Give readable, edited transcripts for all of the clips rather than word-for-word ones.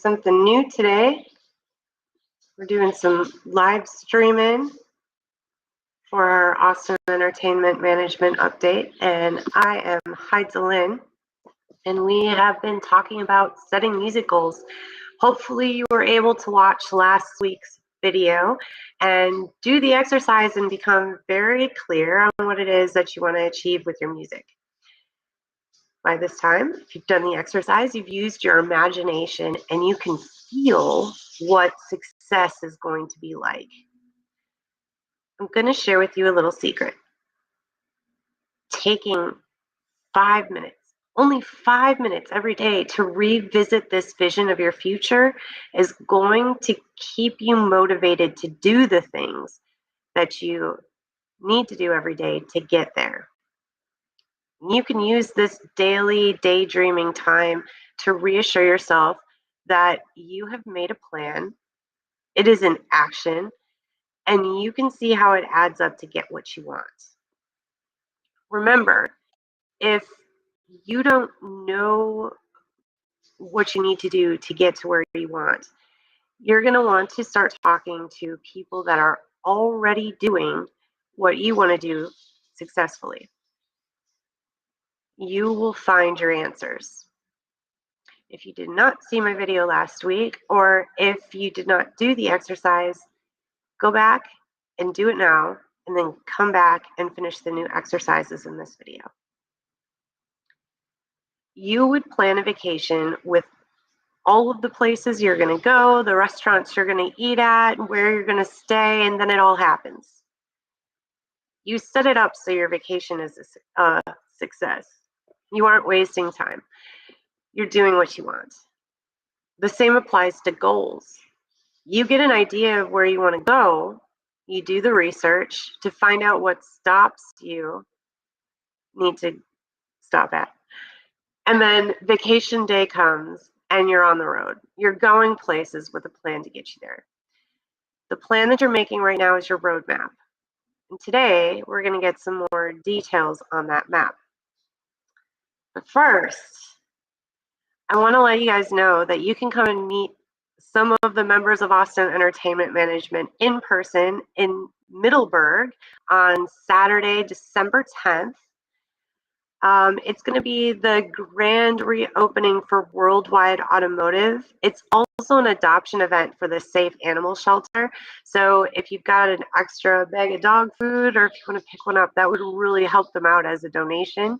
something new today. We're doing some live streaming for our Austin Entertainment Management update, and I am Heidelin, and we have been talking about setting music goals. Hopefully you were able to watch last week's video and do the exercise and become very clear on what it is that you want to achieve with your music. By this time, if you've done the exercise, you've used your imagination and you can feel what success is going to be like. I'm going to share with you a little secret. Taking 5 minutes, only 5 minutes every day to revisit this vision of your future is going to keep you motivated to do the things that you need to do every day to get there. You can use this daily daydreaming time to reassure yourself that you have made a plan, it is in action, and you can see how it adds up to get what you want. Remember, if you don't know what you need to do to get to where you want, you're going to want to start talking to people that are already doing what you want to do successfully. You will find your answers. If you did not see my video last week, or if you did not do the exercise, go back and do it now, and then come back and finish the new exercises in this video. You would plan a vacation with all of the places you're going to go, the restaurants you're going to eat at, where you're going to stay, and then it all happens. You set it up so your vacation is a success. You aren't wasting time. You're doing what you want. The same applies to goals. You get an idea of where you want to go, you do the research to find out what stops you need to stop at. And then vacation day comes and you're on the road. You're going places with a plan to get you there. The plan that you're making right now is your roadmap. And today we're going to get some more details on that map. But first, I want to let you guys know that you can come and meet some of the members of Austin Entertainment Management in person in Middleburg on Saturday, December 10th. It's going to be the grand reopening for Worldwide Automotive. It's also an adoption event for the Safe Animal Shelter. So if you've got an extra bag of dog food, or if you want to pick one up, that would really help them out as a donation.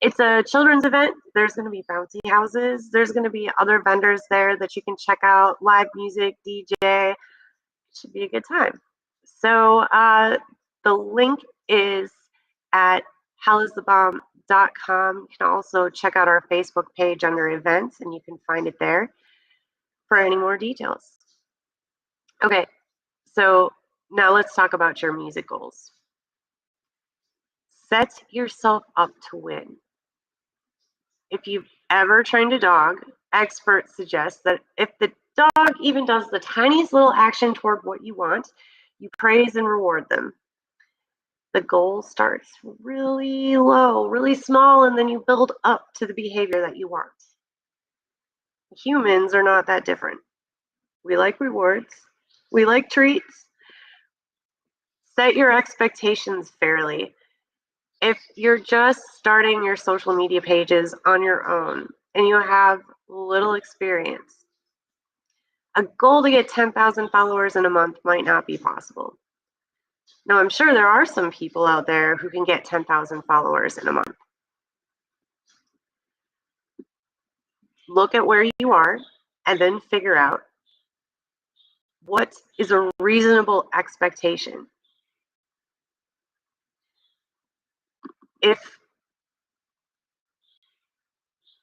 It's a children's event. There's going to be bouncy houses. There's going to be other vendors there that you can check out, live music, DJ. It should be a good time. So the link is at howisthebomb.com. You can also check out our Facebook page under events, and you can find it there for any more details. Okay, so now let's talk about your music goals. Set yourself up to win. If you've ever trained a dog, experts suggest that if the dog even does the tiniest little action toward what you want, you praise and reward them. The goal starts really low, really small, and then you build up to the behavior that you want. Humans are not that different. We like rewards. We like treats. Set your expectations fairly. If you're just starting your social media pages on your own and you have little experience, a goal to get 10,000 followers in a month might not be possible. Now, I'm sure there are some people out there who can get 10,000 followers in a month. Look at where you are and then figure out what is a reasonable expectation. If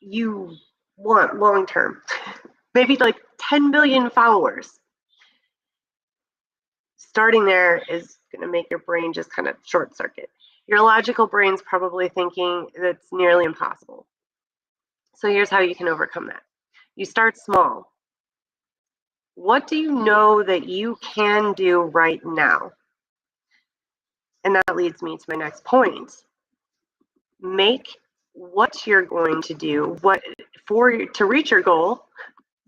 you want long-term, maybe like 10 million followers, starting there is going to make your brain just kind of short circuit. Your logical brain's probably thinking that's nearly impossible. So here's how you can overcome that. You start small. What do you know that you can do right now? And that leads me to my next point. Make what you're going to do to reach your goal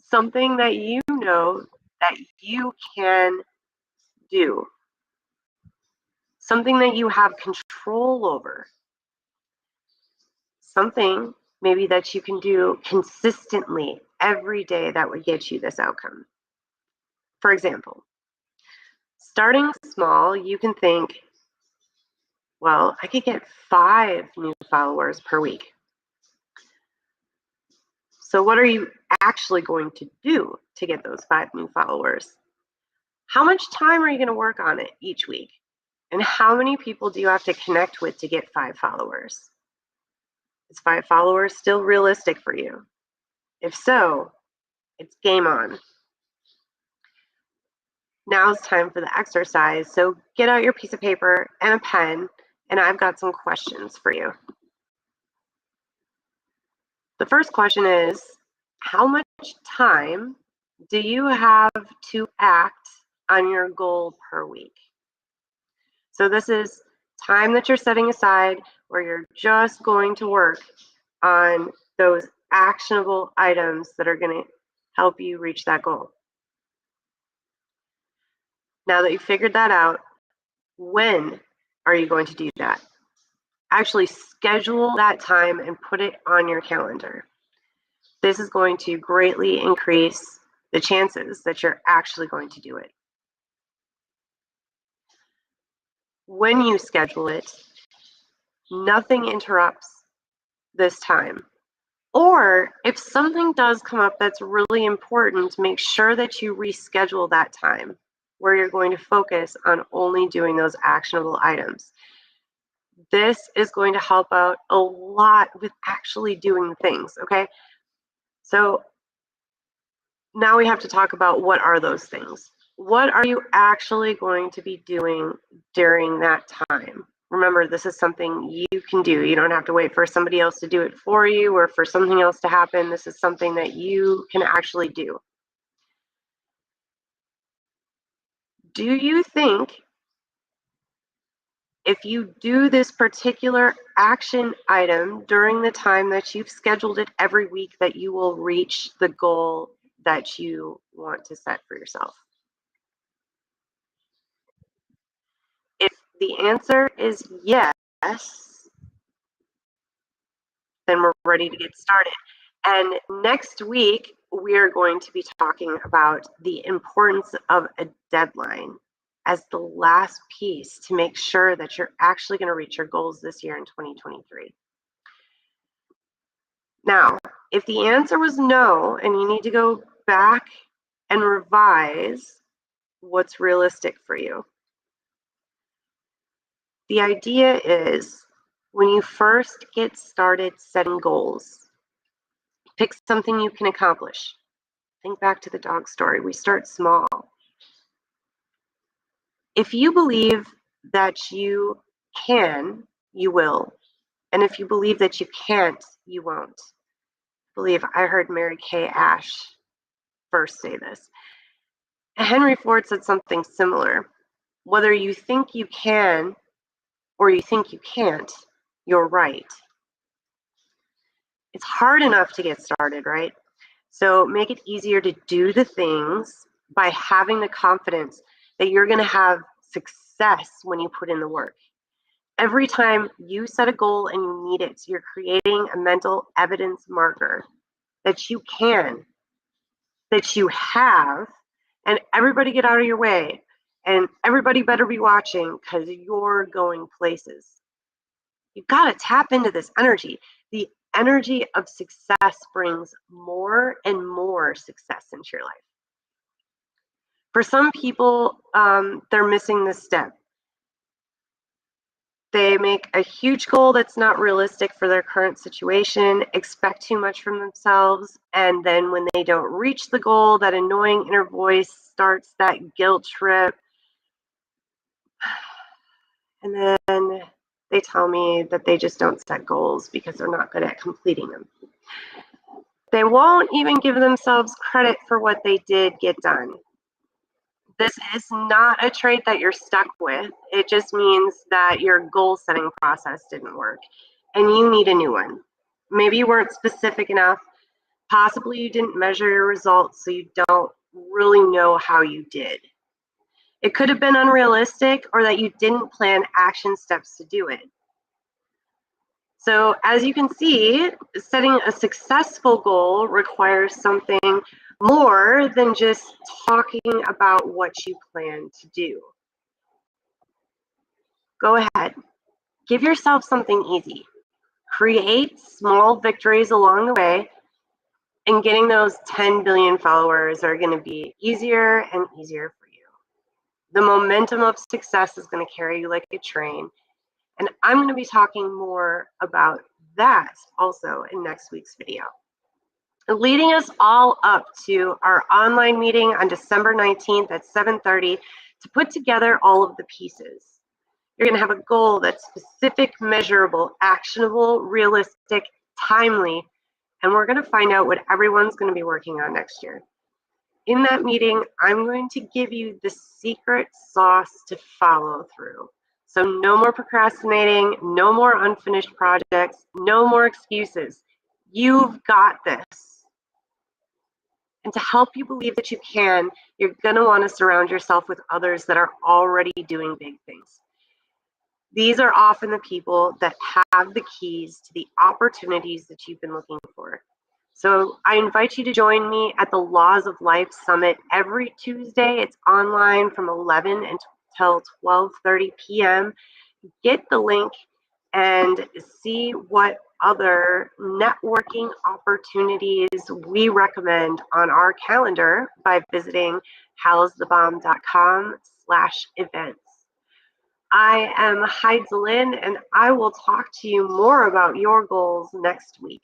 Something that you know that you can do. Something that you have control over. Something maybe that you can do consistently every day that would get you this outcome. For example, starting small, you can think, well, I could get 5 new followers per week. So, what are you actually going to do to get those 5 new followers? How much time are you going to work on it each week? And how many people do you have to connect with to get 5 followers? Is 5 followers still realistic for you? If so, it's game on. Now it's time for the exercise. So get out your piece of paper and a pen, and I've got some questions for you. The first question is, how much time do you have to act on your goal per week? So this is time that you're setting aside where you're just going to work on those actionable items that are going to help you reach that goal. Now that you've figured that out, when are you going to do that? Actually schedule that time and put it on your calendar. This is going to greatly increase the chances that you're actually going to do it. When you schedule it, nothing interrupts this time. Or if something does come up that's really important, make sure that you reschedule that time where you're going to focus on only doing those actionable items. This is going to help out a lot with actually doing the things, okay? So now we have to talk about what are those things. What are you actually going to be doing during that time? Remember, this is something you can do. You don't have to wait for somebody else to do it for you or for something else to happen. This is something that you can actually do. Do you think if you do this particular action item during the time that you've scheduled it every week, that you will reach the goal that you want to set for yourself? If the answer is yes, then we're ready to get started. And next week, we are going to be talking about the importance of a deadline as the last piece to make sure that you're actually going to reach your goals this year in 2023. Now, if the answer was no, and you need to go back and revise what's realistic for you, the idea is when you first get started setting goals, pick something you can accomplish. Think back to the dog story. We start small. If you believe that you can, you will. And if you believe that you can't, you won't. I heard Mary Kay Ash first say this. Henry Ford said something similar. Whether you think you can or you think you can't, you're right. It's hard enough to get started, right? So make it easier to do the things by having the confidence that you're going to have success when you put in the work. Every time you set a goal and you meet it, you're creating a mental evidence marker that you can, that you have, and everybody get out of your way. And everybody better be watching because you're going places. You've got to tap into this energy. The energy of success brings more and more success into your life. For some people, they're missing this step. They make a huge goal that's not realistic for their current situation, expect too much from themselves, and then when they don't reach the goal, that annoying inner voice starts that guilt trip. And then they tell me that they just don't set goals because they're not good at completing them. They won't even give themselves credit for what they did get done. This is not a trait that you're stuck with. It just means that your goal setting process didn't work and you need a new one. Maybe you weren't specific enough. Possibly you didn't measure your results, so you don't really know how you did. It could have been unrealistic or that you didn't plan action steps to do it. So, as you can see, setting a successful goal requires something more than just talking about what you plan to do. Go ahead, give yourself something easy. Create small victories along the way, and getting those 10 billion followers are going to be easier and easier for you. The momentum of success is going to carry you like a train. And I'm going to be talking more about that also in next week's video. Leading us all up to our online meeting on December 19th at 7:30 to put together all of the pieces. You're going to have a goal that's specific, measurable, actionable, realistic, timely, and we're going to find out what everyone's going to be working on next year. In that meeting, I'm going to give you the secret sauce to follow through. So no more procrastinating, no more unfinished projects, no more excuses. You've got this. And to help you believe that you can, you're going to want to surround yourself with others that are already doing big things. These are often the people that have the keys to the opportunities that you've been looking for. So I invite you to join me at the Laws of Life Summit every Tuesday. It's online from 11 until 12:30 p.m. Get the link and see what other networking opportunities we recommend on our calendar by visiting howsthebomb.com/events. I am Heidelin, and I will talk to you more about your goals next week.